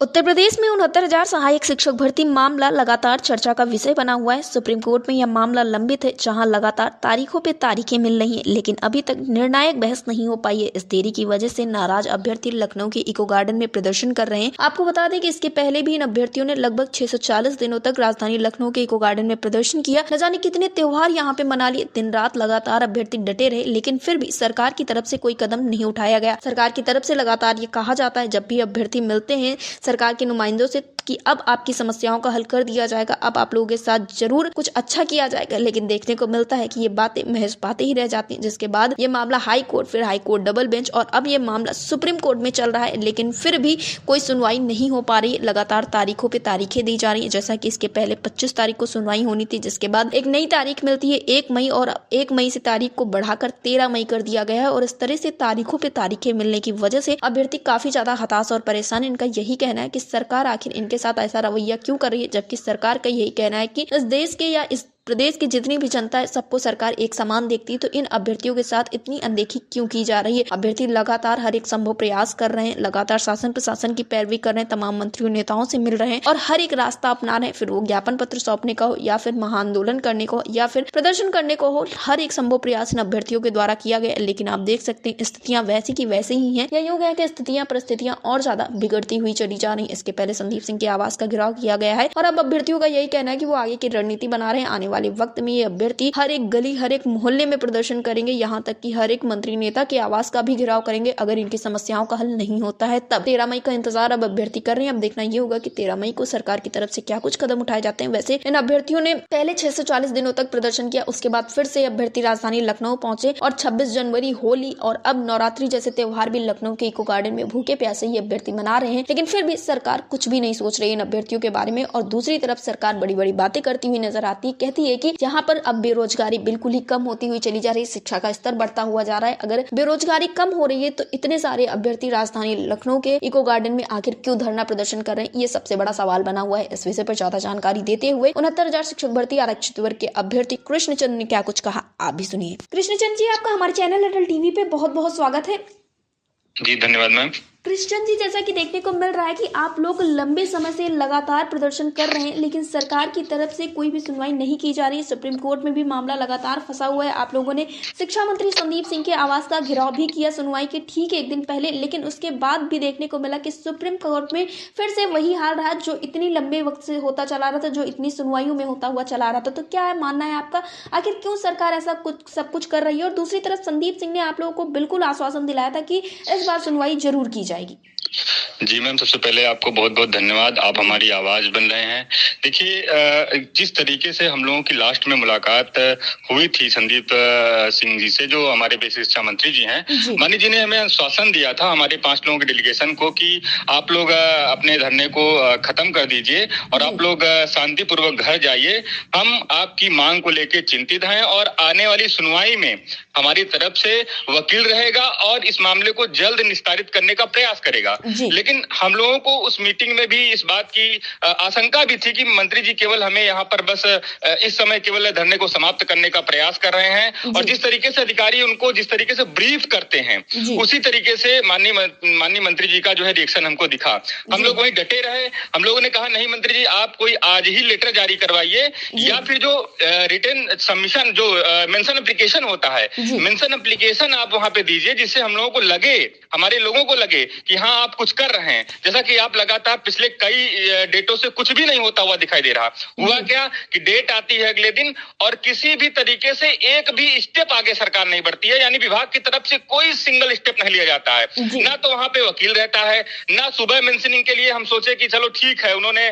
उत्तर प्रदेश में 69,000 सहायक शिक्षक भर्ती मामला लगातार चर्चा का विषय बना हुआ है। सुप्रीम कोर्ट में यह मामला लंबित है, जहां लगातार तारीखों पे तारीखें मिल रही हैं, लेकिन अभी तक निर्णायक बहस नहीं हो पाई है। इस देरी की वजह से नाराज अभ्यर्थी लखनऊ के इको गार्डन में प्रदर्शन कर रहे हैं। आपको बता दें कि इसके पहले भी इन अभ्यर्थियों ने लगभग 640 दिनों तक राजधानी लखनऊ के इको गार्डन में प्रदर्शन किया। न जाने कितने त्योहार यहाँ पे मना लिए। दिन रात लगातार अभ्यर्थी डटे रहे, लेकिन फिर भी सरकार की तरफ से कोई कदम नहीं उठाया गया। सरकार की तरफ से लगातार ये कहा जाता है, जब भी अभ्यर्थी मिलते हैं सरकार के नुमाइंदों से, कि अब आपकी समस्याओं का हल कर दिया जाएगा, अब आप लोगों के साथ जरूर कुछ अच्छा किया जाएगा। लेकिन देखने को मिलता है कि ये बातें महज बातें ही रह जाती हैं, जिसके बाद ये मामला हाई कोर्ट, फिर हाई कोर्ट डबल बेंच और अब ये मामला सुप्रीम कोर्ट में चल रहा है, लेकिन फिर भी कोई सुनवाई नहीं हो पा रही। लगातार तारीखों पे तारीखें दी जा रही है, जैसा कि इसके पहले 25 तारीख को सुनवाई होनी थी, जिसके बाद एक नई तारीख मिलती है 1 मई, और 1 मई से तारीख को बढ़ाकर 13 मई कर दिया गया है। और इस तरह से तारीखों पे तारीखें मिलने की वजह से अभ्यर्थी काफी ज्यादा हताश और परेशान। इनका यही कहना है कि सरकार आखिर इनके साथ ऐसा रवैया क्यों कर रही है, जबकि सरकार का यही कहना है कि इस देश के या इस प्रदेश की जितनी भी जनता है सबको सरकार एक समान देखती है, तो इन अभ्यर्थियों के साथ इतनी अनदेखी क्यों की जा रही है। अभ्यर्थी लगातार हर एक संभव प्रयास कर रहे हैं, लगातार शासन प्रशासन की पैरवी कर रहे हैं, तमाम मंत्रियों नेताओं से मिल रहे हैं और हर एक रास्ता अपना रहे हैं, फिर वो ज्ञापन पत्र सौंपने का हो या फिर महाआंदोलन करने को या फिर प्रदर्शन करने को हो। हर एक संभव प्रयास इन अभ्यर्थियों के द्वारा किया गया, लेकिन आप देख सकते हैं स्थितियां वैसी की वैसे ही है, या यूं कहें कि स्थितियां परिस्थितियां और ज्यादा बिगड़ती हुई चली जा रही है। इसके पहले संदीप सिंह के आवास का घेराव किया गया है और अब अभ्यर्थियों का यही कहना है कि वो आगे की रणनीति बना रहे हैं। आने वाले वक्त में ये अभ्यर्थी हर एक गली, हर एक मोहल्ले में प्रदर्शन करेंगे, यहाँ तक कि हर एक मंत्री नेता के आवास का भी घेराव करेंगे अगर इनकी समस्याओं का हल नहीं होता है तब। 13 मई का इंतजार अब अभ्यर्थी कर रहे हैं। अब देखना ये होगा कि 13 मई को सरकार की तरफ से क्या कुछ कदम उठाए जाते हैं। वैसे इन अभ्यर्थियों ने पहले 640 दिनों तक प्रदर्शन किया, उसके बाद फिर से अभ्यर्थी राजधानी लखनऊ पहुंचे और 26 जनवरी होली और अब नवरात्रि जैसे त्योहार भी लखनऊ के इको गार्डन में भूखे प्यासे ही अभ्यर्थी मना रहे हैं। लेकिन फिर भी सरकार कुछ भी नहीं सोच रही इन अभ्यर्थियों के बारे में। और दूसरी तरफ सरकार बड़ी बड़ी बातें करती हुई नजर आती है, कहती है कि यहाँ पर अब बेरोजगारी बिल्कुल ही कम होती हुई चली जा रही है, शिक्षा का स्तर बढ़ता हुआ जा रहा है। अगर बेरोजगारी कम हो रही है तो इतने सारे अभ्यर्थी राजधानी लखनऊ के इको गार्डन में आखिर क्यों धरना प्रदर्शन कर रहे हैं, ये सबसे बड़ा सवाल बना हुआ है। इस विषय पर ज्यादा जानकारी देते हुए 69,000 शिक्षक भर्ती आरक्षित वर्ग के अभ्यर्थी कृष्णचंद ने क्या कुछ कहा, आप भी सुनिए। कृष्णचंद जी, आपका हमारे चैनल अटल टीवी पे बहुत बहुत स्वागत है। जी धन्यवाद मैम। कृष्णचंद जी, जैसा कि देखने को मिल रहा है कि आप लोग लंबे समय से लगातार प्रदर्शन कर रहे हैं, लेकिन सरकार की तरफ से कोई भी सुनवाई नहीं की जा रही है। सुप्रीम कोर्ट में भी मामला लगातार फंसा हुआ है। आप लोगों ने शिक्षा मंत्री संदीप सिंह के आवास का घेराव भी किया सुनवाई के ठीक एक दिन पहले, लेकिन उसके बाद भी देखने को मिला कि सुप्रीम कोर्ट में फिर से वही हाल रहा जो इतनी लंबे वक्त से होता चला रहा था, जो इतनी सुनवाइयों में होता हुआ चला रहा था। तो क्या है मानना है आपका, आखिर क्यों सरकार ऐसा कुछ सब कुछ कर रही है? और दूसरी तरफ संदीप सिंह ने आप लोगों को बिल्कुल आश्वासन दिलाया था कि इस बार सुनवाई जरूर की जाएगी। जी मैम, सबसे पहले आपको बहुत बहुत धन्यवाद, आप हमारी आवाज बन रहे हैं। देखिए, जिस तरीके से हम लोगों की लास्ट में मुलाकात हुई थी संदीप सिंह जी से, जो हमारे बेसिक शिक्षा मंत्री जी हैं, मानी जी ने हमें आश्वासन दिया था हमारे 5 लोगों के डेलीगेशन को कि आप लोग अपने धरने को खत्म कर दीजिए और आप लोग शांतिपूर्वक घर जाइए। हम आपकी मांग को लेकर चिंतित हैं और आने वाली सुनवाई में हमारी तरफ से वकील रहेगा और इस मामले को जल्द निस्तारित करने का प्रयास करेगा। लेकिन हम लोगों को उस मीटिंग में भी इस बात की आशंका भी थी कि मंत्री जी केवल हमें यहाँ पर बस इस समय केवल धरने को समाप्त करने का प्रयास कर रहे हैं और जिस तरीके से अधिकारी उनको जिस तरीके से ब्रीफ करते हैं उसी तरीके से माननीय मंत्री जी का जो है रिएक्शन हमको दिखा। हम लोग वहीं डटे रहे। हम लोगों ने कहा नहीं मंत्री जी, आप कोई आज ही लेटर जारी करवाइए या फिर जो रिटन सबमिशन जो मेंशन एप्लीकेशन होता है, मेंशन एप्लीकेशन आप वहां पे दीजिए, जिससे हम लोगों को लगे, हमारे लोगों को लगे कि हाँ आप कुछ कर रहे हैं। जैसा कि आप लगातार पिछले कई डेटों से कुछ भी नहीं होता हुआ दिखाई दे रहा। हुआ क्या कि डेट आती है अगले दिन और किसी भी तरीके से एक भी स्टेप आगे सरकार नहीं बढ़ती है, यानी विभाग की तरफ से कोई सिंगल स्टेप नहीं लिया जाता है। ना तो वहां पे वकील रहता है, ना सुबह मेंशनिंग के लिए हम सोचे कि चलो ठीक है उन्होंने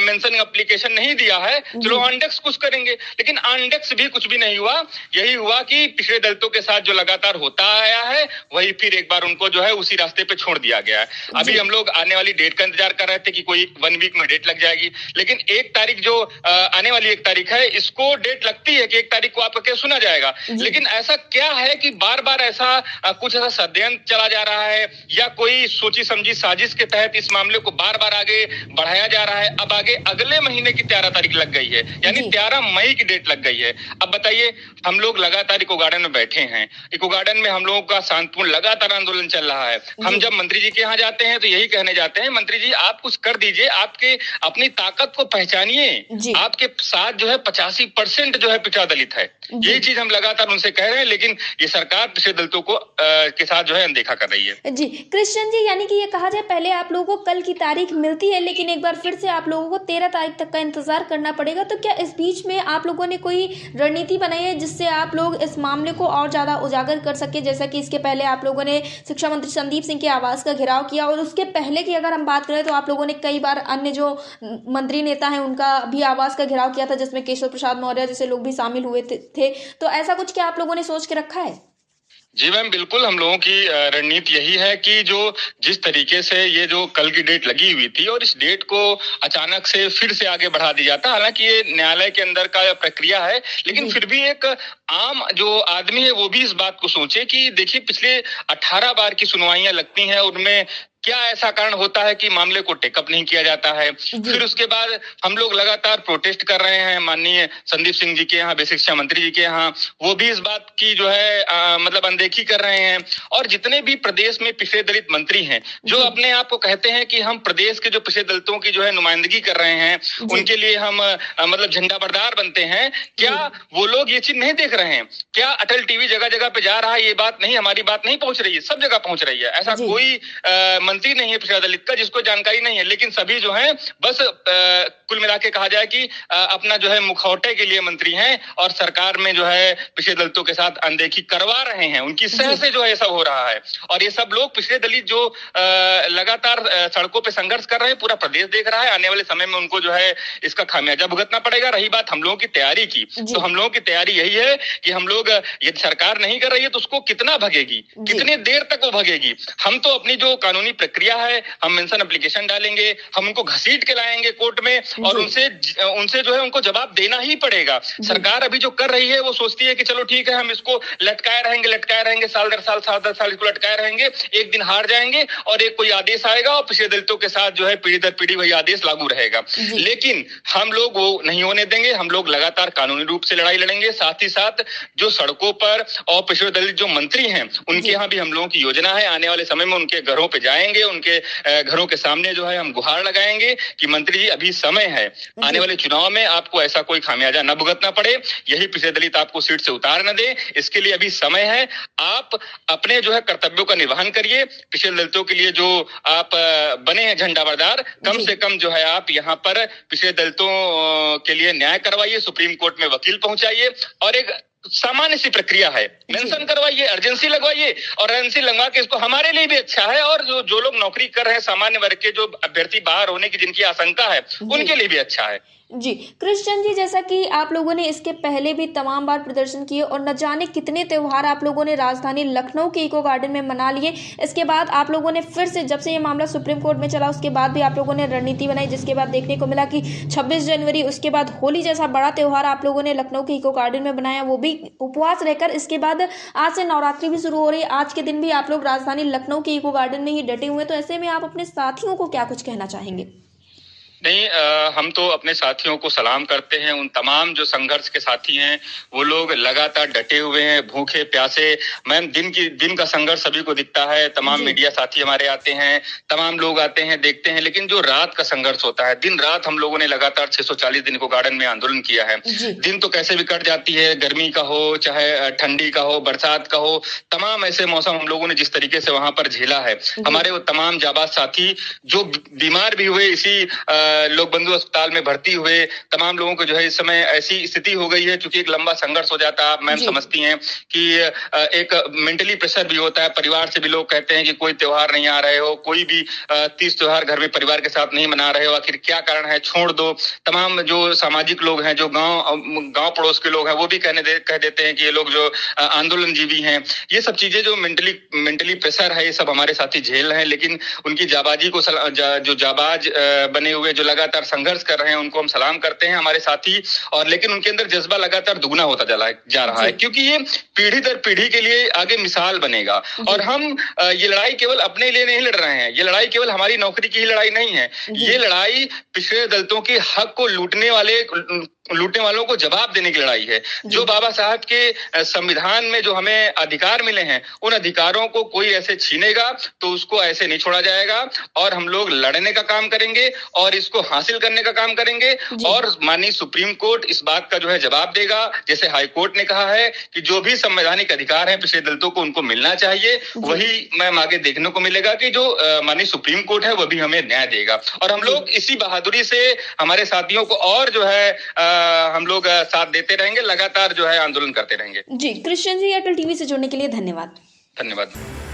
मेंशन एप्लीकेशन नहीं दिया है, चलो ऑनडेक्स कुछ करेंगे, लेकिन ऑनडेक्स भी कुछ भी नहीं हुआ। यही हुआ कि पिछड़े दलितों के साथ जो लगातार होता आया है वही फिर एक बार उनको जो है उसी रास्ते पे छोड़ दिया गया है। अभी हम लोग आने वाली डेट का इंतजार कर रहे थे कि कोई 1 वीक में डेट लग जाएगी, लेकिन 1 तारीख जो आने वाली 1 तारीख है, इसको डेट लगती है कि 1 तारीख को आपका केस सुना जाएगा। लेकिन ऐसा क्या है कि बार बार ऐसा कुछ ऐसा षड्यंत्र चला जा रहा है या कोई सोची समझी साजिश के तहत इस मामले को बार बार आगे बढ़ाया जा रहा है। अब आगे अगले महीने की 13 तारीख लग गई है, यानी 13 मई की डेट लग गई है। अब बताइए, हम लोग लगातार इको गार्डन में बैठे बैठे हैं। इको गार्डन में हम लोगों का शांतिपूर्ण लगातार आंदोलन चल रहा है। हम जब मंत्री जी के यहाँ जाते हैं तो यही कहने जाते हैं, मंत्री जी आप कुछ कर दीजिए, आपके अपनी ताकत को पहचानिए, आपके साथ जो है 85% जो है पिछड़ा दलित है। यही चीज हम लगातार उनसे कह रहे हैं, लेकिन ये सरकार पिछड़े दलितों को के साथ जो है अनदेखा कर रही है। जी कृष्ण जी, यानी कि ये कहा जाए पहले आप लोगों को कल की तारीख मिलती है, लेकिन एक बार फिर से आप लोगों को 13 तारीख तक का इंतजार करना पड़ेगा। तो क्या इस बीच में आप लोगों ने कोई रणनीति बनाई है जिससे आप लोग इस मामले को और ज्यादा उजागर कर सके? जैसा कि इसके पहले आप लोगों ने शिक्षा मंत्री संदीप सिंह के आवास का घेराव किया, और उसके पहले की अगर हम बात करें तो आप लोगों ने कई बार अन्य जो मंत्री नेता हैं उनका भी आवास का घेराव किया था, जिसमें केशव प्रसाद मौर्य जैसे लोग भी शामिल हुए थे। तो ऐसा कुछ क्या आप लोगों ने सोच के रखा है? जी मैम, बिल्कुल हम लोगों की रणनीति यही है कि जिस तरीके से ये जो कल की डेट लगी हुई थी और इस डेट को अचानक से फिर से आगे बढ़ा दिया जाता, हालांकि ये न्यायालय के अंदर का प्रक्रिया है, लेकिन फिर भी एक आम जो आदमी है वो भी इस बात को सोचे कि देखिए पिछले 18 बार की सुनवाइयां लगती हैं, उनमें क्या ऐसा कारण होता है कि मामले को टेकअप नहीं किया जाता है। फिर उसके बाद हम लोग लगातार प्रोटेस्ट कर रहे हैं माननीय संदीप सिंह जी के यहाँ, बेसिक शिक्षा मंत्री जी के यहाँ, वो भी इस बात की जो है मतलब अनदेखी कर रहे हैं। और जितने भी प्रदेश में पिछड़े दलित मंत्री हैं जो अपने आप को कहते हैं कि हम प्रदेश के जो पिछड़े दलितों की जो है नुमाइंदगी कर रहे हैं, उनके लिए हम मतलब झंडा बरदार बनते हैं, क्या वो लोग ये चीज नहीं देख रहे हैं? क्या अटल टीवी जगह जगह पे जा रहा है? ये बात नहीं, हमारी बात नहीं पहुंच रही है, सब जगह पहुंच रही है। ऐसा कोई मंत्री नहीं है पिछड़ा दलित का जिसको जानकारी नहीं है, लेकिन सभी जो हैं बस कुल मिला के कहा जाए कि अपना जो है मुखौटे के लिए मंत्री हैं और सरकार में जो है पिछड़े दलितों के साथ अनदेखी करवा रहे हैं। उनकी सह से जो है सब हो रहा है, और ये सब लोग पिछड़े दलित जो लगातार सड़कों पे संघर्ष कर रहे हैं, पूरा प्रदेश देख रहा है। आने वाले समय में उनको जो है इसका खामियाजा भुगतना पड़ेगा। रही बात हम लोगों की तैयारी की, तो हम लोगों की तैयारी यही है कि हम लोग, यदि सरकार नहीं कर रही है तो उसको कितना भगेगी, कितने देर तक वो भगेगी। हम तो अपनी जो कानूनी प्रक्रिया है, हम मेंशन एप्लीकेशन डालेंगे, हम उनको घसीट के लाएंगे कोर्ट में, और उनसे जो है उनको जवाब देना ही पड़ेगा। सरकार अभी जो कर रही है वो सोचती है कि चलो ठीक है, हम इसको लटकाए रहेंगे, साल दर साल इसको लटकाए रहेंगे, एक दिन हार जाएंगे और एक कोई आदेश आएगा और पिछड़े दलितों के साथ जो है पीढ़ी दर पीढ़ी वही आदेश लागू रहेगा। लेकिन हम लोग वो नहीं होने देंगे। हम लोग लगातार कानूनी रूप से लड़ाई लड़ेंगे, साथ ही साथ जो सड़कों पर और पिछड़े दलित जो मंत्री हैं उनके यहाँ भी हम लोगों की योजना है। आने वाले समय में उनके घरों पे जाएंगे, उनके घरों के सामने जो है हम गुहार लगाएंगे कि मंत्री जी अभी समय है, आने वाले चुनाव में आपको ऐसा कोई खामियाजा न भुगतना पड़े, यही पिछड़े दलित आपको सीट से उतार न दे, इसके लिए अभी समय है। आप अपने जो है कर्तव्यों का निर्वहन करिए। पिछड़े दलितों के लिए जो आप बने हैं झंडा बरदार, कम से कम जो है आप यहाँ पर पिछड़े दलितों के लिए न्याय करवाइए, सुप्रीम कोर्ट में वकील पहुंचाइए, और एक सामान्य सी प्रक्रिया है, मेंशन करवाइए, अर्जेंसी लगवाइए, और अर्जेंसी लगवा के इसको हमारे लिए भी अच्छा है, और जो लोग नौकरी कर रहे हैं सामान्य वर्ग के जो अभ्यर्थी बाहर होने की जिनकी आशंका है उनके लिए भी अच्छा है। जी कृष्ण जी, जैसा कि आप लोगों ने इसके पहले भी तमाम बार प्रदर्शन किए और न जाने कितने त्योहार आप लोगों ने राजधानी लखनऊ के इको गार्डन में मना लिए, इसके बाद आप लोगों ने फिर से, जब से ये मामला सुप्रीम कोर्ट में चला उसके बाद भी आप लोगों ने रणनीति बनाई, जिसके बाद देखने को मिला कि 26 जनवरी उसके बाद होली जैसा बड़ा त्योहार आप लोगों ने लखनऊ के इको गार्डन में बनाया, वो भी उपवास रहकर। इसके बाद आज से नवरात्रि भी शुरू हो रही है, आज के दिन भी आप लोग राजधानी लखनऊ के इको गार्डन में ही डटे हुए, तो ऐसे में आप अपने साथियों को क्या कुछ कहना चाहेंगे? नहीं, हम तो अपने साथियों को सलाम करते हैं। उन तमाम जो संघर्ष के साथी हैं वो लोग लगातार डटे हुए हैं, भूखे प्यासे। मैम, दिन का संघर्ष सभी को दिखता है, तमाम मीडिया साथी हमारे आते हैं, तमाम लोग आते हैं, देखते हैं, लेकिन जो रात का संघर्ष होता है, दिन रात हम लोगों ने लगातार 640 दिन को गार्डन में आंदोलन किया है। दिन तो कैसे भी कट जाती है, गर्मी का हो चाहे ठंडी का हो, बरसात का हो, तमाम ऐसे मौसम हम लोगों ने जिस तरीके से वहां पर झेला है। हमारे वो तमाम जाबाज साथी जो बीमार भी हुए, इसी लोग बंधु अस्पताल में भर्ती हुए, तमाम लोगों को जो है इस समय ऐसी स्थिति हो गई है, चूंकि एक लंबा संघर्ष हो जाता है। आप मैम समझती हैं कि एक मेंटली प्रेशर भी होता है, परिवार से भी लोग कहते हैं कि कोई त्योहार नहीं आ रहे हो, कोई भी 30 त्योहार घर में परिवार के साथ नहीं मना रहे हो, आखिर क्या कारण है, छोड़ दो। तमाम जो सामाजिक लोग हैं, जो गांव पड़ोस के लोग हैं, वो भी कह देते हैं कि ये लोग जो आंदोलन जीवी हैं, ये सब चीजें जो मेंटली प्रेशर है, ये सब हमारे साथी झेल रहे हैं। लेकिन उनकी जाबाजी को जो जाबाज बने हुए जो लगातार संघर्ष कर रहे हैं उनको हम सलाम करते हैं, हमारे साथी। और लेकिन उनके अंदर जज्बा लगातार दुगना होता जा रहा है, क्योंकि ये पीढ़ी दर पीढ़ी के लिए आगे मिसाल बनेगा। और हम ये लड़ाई केवल अपने लिए नहीं लड़ रहे हैं, ये लड़ाई केवल हमारी नौकरी की ही लड़ाई नहीं है, ये लड़ाई पिछड़े दलितों के हक को लूटने वाले लूटने वालों को जवाब देने की लड़ाई है। जो बाबा साहब के संविधान में जो हमें अधिकार मिले हैं, उन अधिकारों को कोई ऐसे छीनेगा तो उसको ऐसे नहीं छोड़ा जाएगा, और हम लोग लड़ने का काम करेंगे और इसको हासिल करने का काम करेंगे। और माननीय सुप्रीम कोर्ट इस बात का जो है जवाब देगा, जैसे हाई कोर्ट ने कहा है कि जो भी संवैधानिक अधिकार है पिछड़े दलितों को उनको मिलना चाहिए, वही मैम आगे देखने को मिलेगा कि जो माननीय सुप्रीम कोर्ट है वह भी हमें न्याय देगा। और हम लोग इसी बहादुरी से हमारे साथियों को और जो है हम लोग साथ देते रहेंगे, लगातार जो है आंदोलन करते रहेंगे। जी, कृष्ण जी, एयरटेल टीवी से जुड़ने के लिए धन्यवाद। धन्यवाद।